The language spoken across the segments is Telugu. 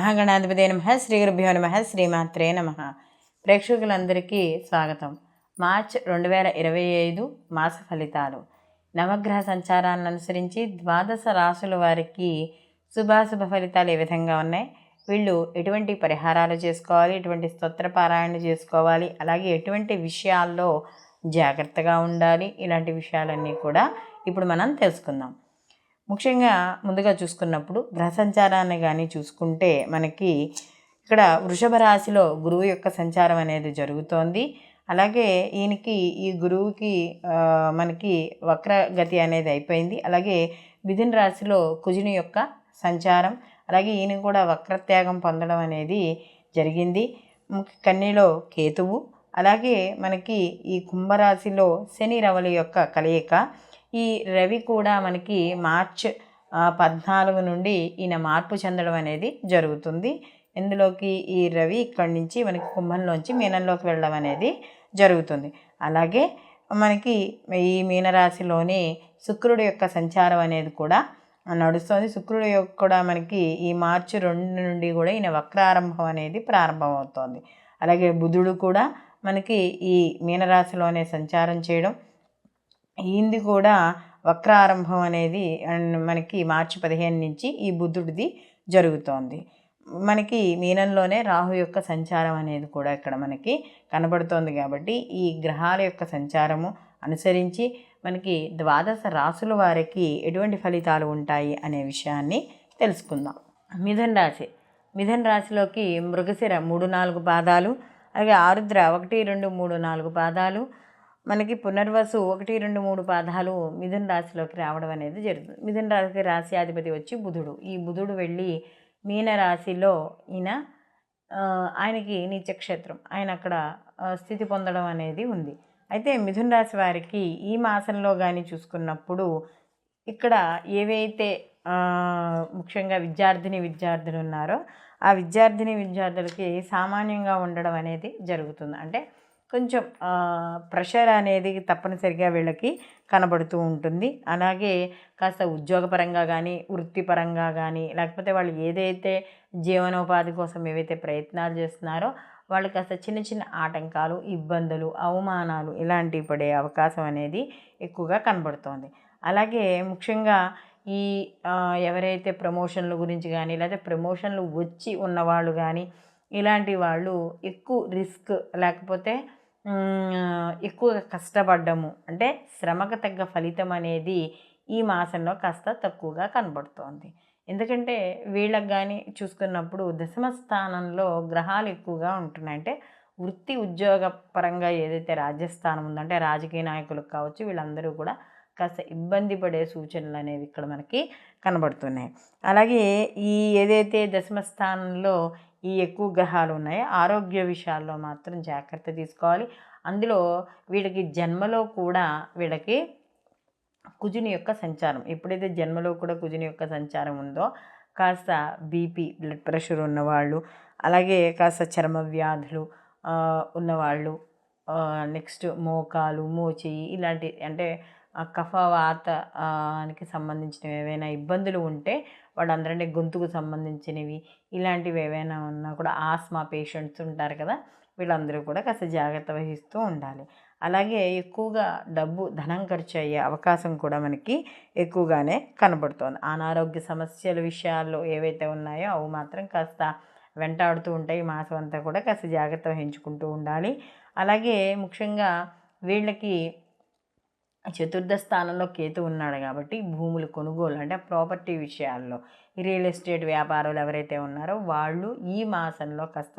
మహాగణాధిపతి నమః. శ్రీ గురుభ్యో నమః. శ్రీమాత్రే నమః. ప్రేక్షకులందరికీ స్వాగతం. మార్చ్ 2025 మాస ఫలితాలు. నవగ్రహ సంచారాలను అనుసరించి ద్వాదశ రాశుల వారికి శుభాశుభ ఫలితాలు ఏ విధంగా ఉన్నాయి, వీళ్ళు ఎటువంటి పరిహారాలు చేసుకోవాలి, ఎటువంటి స్తోత్ర పారాయణ చేసుకోవాలి, అలాగే ఎటువంటి విషయాల్లో జాగ్రత్తగా ఉండాలి, ఇలాంటి విషయాలన్నీ కూడా ఇప్పుడు మనం తెలుసుకుందాం. ముఖ్యంగా ముందుగా చూసుకున్నప్పుడు గ్రహ సంచారాన్ని కానీ చూసుకుంటే మనకి ఇక్కడ వృషభ రాశిలో గురువు యొక్క సంచారం అనేది జరుగుతోంది. అలాగే ఈ గురువుకి మనకి వక్రగతి అనేది అయిపోయింది. అలాగే మిథున రాశిలో కుజుని యొక్క సంచారం, అలాగే ఈయన కూడా వక్రత్యాగం పొందడం అనేది జరిగింది. కన్యలో కేతువు, అలాగే మనకి ఈ కుంభరాశిలో శని రవుల యొక్క కలయిక. ఈ రవి కూడా మనకి మార్చ్ 14 నుండి ఈయన మార్పు చెందడం అనేది జరుగుతుంది. ఇందులోకి ఈ రవి ఇక్కడి నుంచి మనకి కుంభంలోంచి మీనంలోకి వెళ్ళడం అనేది జరుగుతుంది. అలాగే మనకి ఈ మీనరాశిలోని శుక్రుడి యొక్క సంచారం అనేది కూడా నడుస్తుంది. శుక్రుడు యొక్క కూడా మనకి ఈ మార్చి 2 నుండి కూడా ఈయన వక్రారంభం అనేది ప్రారంభమవుతోంది. అలాగే బుధుడు కూడా మనకి ఈ మీనరాశిలోనే సంచారం చేయడం, ఈయనది కూడా వక్రారంభం అనేది మనకి మార్చి 15 నుంచి ఈ బుధుడిది జరుగుతోంది. మనకి మీనంలోనే రాహు యొక్క సంచారం అనేది కూడా ఇక్కడ మనకి కనబడుతోంది. కాబట్టి ఈ గ్రహాల యొక్క సంచారము అనుసరించి మనకి ద్వాదశ రాశుల వారికి ఎటువంటి ఫలితాలు ఉంటాయి అనే విషయాన్ని తెలుసుకుందాం. మిథున రాశిలోకి మృగశిర 3-4 పాదాలు, అలాగే ఆరుద్ర 1, 2, 3, 4 పాదాలు, మనకి పునర్వసు 1, 2, 3 పాదాలు మిథున రాశిలోకి రావడం అనేది జరుగుతుంది. మిథున రాశికి రాశ్యాధిపతి వచ్చి బుధుడు. ఈ బుధుడు వెళ్ళి మీనరాశిలో ఆయనకి నీచక్షేత్రం, ఆయన అక్కడ స్థితి పొందడం అనేది ఉంది. అయితే మిథున రాశి వారికి ఈ మాసంలో కానీ చూసుకున్నప్పుడు ఇక్కడ ఏవైతే ముఖ్యంగా విద్యార్థులు ఉన్నారో ఆ విద్యార్థులకి సామాన్యంగా ఉండడం అనేది జరుగుతుంది. అంటే కొంచెం ప్రెషర్ అనేది తప్పనిసరిగా వీళ్ళకి కనబడుతూ ఉంటుంది. అలాగే కాస్త ఉద్యోగపరంగా కానీ, వృత్తిపరంగా కానీ, లేకపోతే వాళ్ళు ఏదైతే జీవనోపాధి కోసం ఏవైతే ప్రయత్నాలు చేస్తున్నారో వాళ్ళు కాస్త చిన్న చిన్న ఆటంకాలు, ఇబ్బందులు, అవమానాలు ఇలాంటివి పడే అవకాశం అనేది ఎక్కువగా కనబడుతోంది. అలాగే ముఖ్యంగా ఈ ఎవరైతే ప్రమోషన్ల గురించి కానీ, లేకపోతే ప్రమోషన్లు వచ్చి ఉన్నవాళ్ళు కానీ, ఇలాంటి వాళ్ళు ఎక్కువ రిస్క్ లేకపోతే ఎక్కువగా కష్టపడ్డము, అంటే శ్రమకు తగ్గ ఫలితం అనేది ఈ మాసంలో కాస్త తక్కువగా కనబడుతోంది. ఎందుకంటే వీళ్ళకి కానీ చూసుకున్నప్పుడు దశమ స్థానంలో గ్రహాలు ఎక్కువగా ఉంటున్నాయి. అంటే వృత్తి ఉద్యోగ పరంగా ఏదైతే రాజ్యస్థానం ఉందో, అంటే రాజకీయ నాయకులకు కావచ్చు, వీళ్ళందరూ కూడా కాస్త ఇబ్బంది పడే సూచనలు అనేవి ఇక్కడ మనకి కనబడుతున్నాయి. అలాగే ఈ ఏదైతే దశమ స్థానంలో ఈ ఎక్కువ గ్రహాలు ఉన్నాయో ఆరోగ్య విషయాల్లో మాత్రం జాగ్రత్త తీసుకోవాలి. అందులో వీళ్ళకి జన్మలో కూడా వీళ్ళకి కుజుని యొక్క సంచారం, ఎప్పుడైతే జన్మలో కూడా కుజుని యొక్క సంచారం ఉందో కాస్త బీపీ, బ్లడ్ ప్రెషర్ ఉన్నవాళ్ళు, అలాగే కాస్త చర్మ వ్యాధులు ఉన్నవాళ్ళు, నెక్స్ట్ మోకాలు, మోచేయి ఇలాంటి అంటే కఫవాతానికి సంబంధించినవి ఏవైనా ఇబ్బందులు ఉంటే వాళ్ళందరంటే గొంతుకు సంబంధించినవి ఇలాంటివి ఏవైనా ఉన్నా కూడా, ఆస్మా పేషెంట్స్ ఉంటారు కదా, వీళ్ళందరూ కూడా కాస్త జాగ్రత్త వహిస్తూ ఉండాలి. అలాగే ఎక్కువగా ధనం ఖర్చు అయ్యే అవకాశం కూడా మనకి ఎక్కువగానే కనబడుతోంది. అనారోగ్య సమస్యల విషయాల్లో ఏవైతే ఉన్నాయో అవి మాత్రం కాస్త వెంటాడుతూ ఉంటాయి. ఈ మాసం అంతా కూడా కాస్త జాగ్రత్త వహించుకుంటూ ఉండాలి. అలాగే ముఖ్యంగా వీళ్ళకి చతుర్థ స్థానంలో కేతు ఉన్నాడు కాబట్టి భూములు కొనుగోలు, అంటే ప్రాపర్టీ విషయాల్లో రియల్ ఎస్టేట్ వ్యాపారులు ఎవరైతే ఉన్నారో వాళ్ళు ఈ మాసంలో కాస్త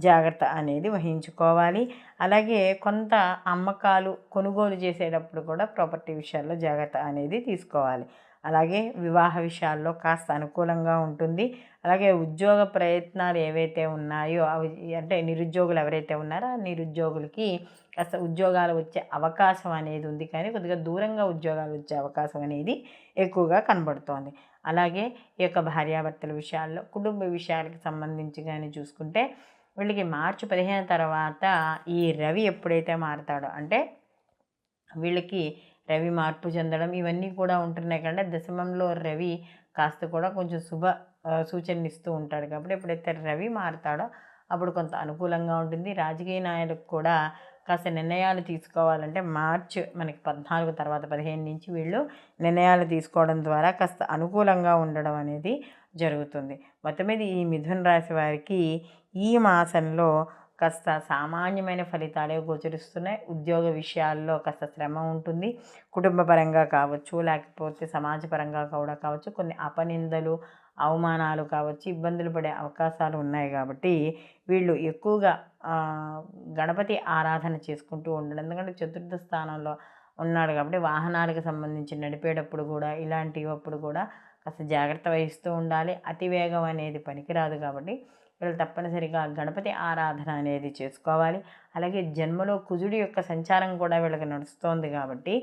జాగ్రత్త అనేది వహించుకోవాలి. అలాగే కొంత అమ్మకాలు, కొనుగోలు చేసేటప్పుడు కూడా ప్రాపర్టీ విషయాల్లో జాగ్రత్త అనేది తీసుకోవాలి. అలాగే వివాహ విషయాల్లో కాస్త అనుకూలంగా ఉంటుంది. అలాగే ఉద్యోగ ప్రయత్నాలు ఏవైతే ఉన్నాయో అవి, అంటే నిరుద్యోగులు ఎవరైతే ఉన్నారో ఆ నిరుద్యోగులకి కాస్త ఉద్యోగాలు వచ్చే అవకాశం అనేది ఉంది, కానీ కొద్దిగా దూరంగా ఉద్యోగాలు వచ్చే అవకాశం అనేది ఎక్కువగా కనబడుతోంది. అలాగే ఈ యొక్క భార్యాభర్తల విషయాల్లో, కుటుంబ విషయాలకు సంబంధించి కానీ చూసుకుంటే వీళ్ళకి మార్చి 15 తర్వాత ఈ రవి ఎప్పుడైతే మారుతాడో, అంటే వీళ్ళకి రవి మార్పు చెందడం ఇవన్నీ కూడా ఉంటున్నాయి. కంటే దశమంలో రవి కాస్త కూడా కొంచెం శుభ సూచనలు ఇస్తూ ఉంటాడు. కాబట్టి ఎప్పుడైతే రవి మారుతాడో అప్పుడు కొంత అనుకూలంగా ఉంటుంది. రాజకీయ నాయకులకు కూడా కాస్త నిర్ణయాలు తీసుకోవాలంటే మార్చ్ మనకి 14 తర్వాత 15 నుంచి వీళ్ళు నిర్ణయాలు తీసుకోవడం ద్వారా కాస్త అనుకూలంగా ఉండడం అనేది జరుగుతుంది. మొత్తం మీద ఈ మిథున రాశి వారికి ఈ మాసంలో కాస్త సామాన్యమైన ఫలితాలే గోచరిస్తున్నాయి. ఉద్యోగ విషయాల్లో కాస్త శ్రమ ఉంటుంది. కుటుంబ పరంగా కావచ్చు, లేకపోతే సమాజపరంగా కూడా కావచ్చు, కొన్ని అపనిందలు, అవమానాలు కావచ్చు, ఇబ్బందులు పడే అవకాశాలు ఉన్నాయి. కాబట్టి వీళ్ళు ఎక్కువగా గణపతి ఆరాధన చేసుకుంటూ ఉండడం, ఎందుకంటే చతుర్థ స్థానంలో ఉన్నాడు కాబట్టి వాహనాలకు సంబంధించి నడిపేటప్పుడు కూడా ఇలాంటివప్పుడు కూడా కాస్త జాగ్రత్త వహిస్తూ ఉండాలి. అతివేగం అనేది పనికిరాదు. కాబట్టి వీళ్ళు తప్పనిసరిగా గణపతి ఆరాధన అనేది చేసుకోవాలి. అలాగే జన్మలో కుజుడి యొక్క సంచారం కూడా వీళ్ళకి నడుస్తోంది. కాబట్టి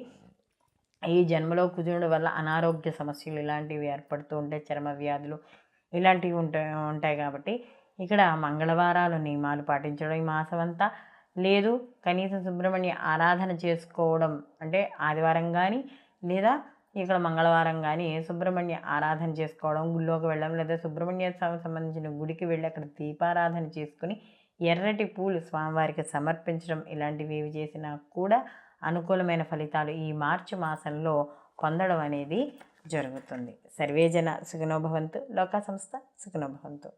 ఈ జన్మలో కుజుడు వల్ల అనారోగ్య సమస్యలు ఇలాంటివి ఏర్పడుతూ ఉంటాయి. చర్మ వ్యాధులు ఇలాంటివి ఉంటాయి. కాబట్టి ఇక్కడ మంగళవారాలు నియమాలు పాటించడం ఈ మాసం అంతా, లేదు కనీసం సుబ్రహ్మణ్య ఆరాధన చేసుకోవడం, అంటే ఆదివారం కానీ లేదా ఇక్కడ మంగళవారం కానీ సుబ్రహ్మణ్య ఆరాధన చేసుకోవడం, గుళ్ళోకి వెళ్ళడం, లేదా సుబ్రహ్మణ్య స్వామికి సంబంధించిన గుడికి వెళ్ళి అక్కడ దీపారాధన చేసుకుని ఎర్రటి పూలు స్వామివారికి సమర్పించడం, ఇలాంటివి ఏవి చేసినా కూడా అనుకూలమైన ఫలితాలు ఈ మార్చి మాసంలో పొందడం అనేది జరుగుతుంది. సర్వేజన సుఖినో భవంతు. లోకా సంస్థ సుఖినో భవంతు.